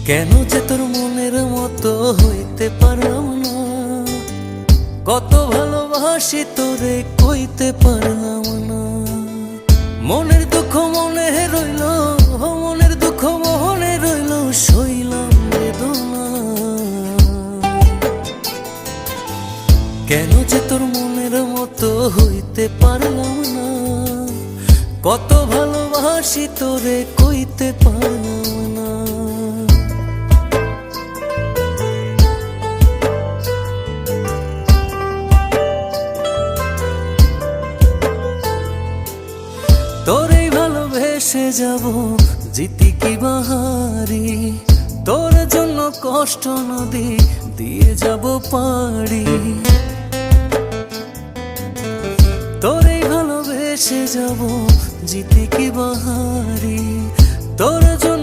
কেন যে তোর মনের মতো হইতে পারলাম না, কত ভালোবাসি তোরে কইতে পারলাম না। মনের দুঃখ মনে রইল, মনের দুঃখ মনে রইল, সইলাম বেদনা। কেন যে তোর মনের মতো হইতে পারলাম না, কত ভালোবাসি তোরে কইতে পারলাম না। তোরে ভালোবেসে যাব জিতি কি বাহারি, তোর জন্য কষ্ট নদী দিয়ে যাব পাড়ি। তোরে ভালোবেসে যাব জিতি কি বাহারি, তোর জন্য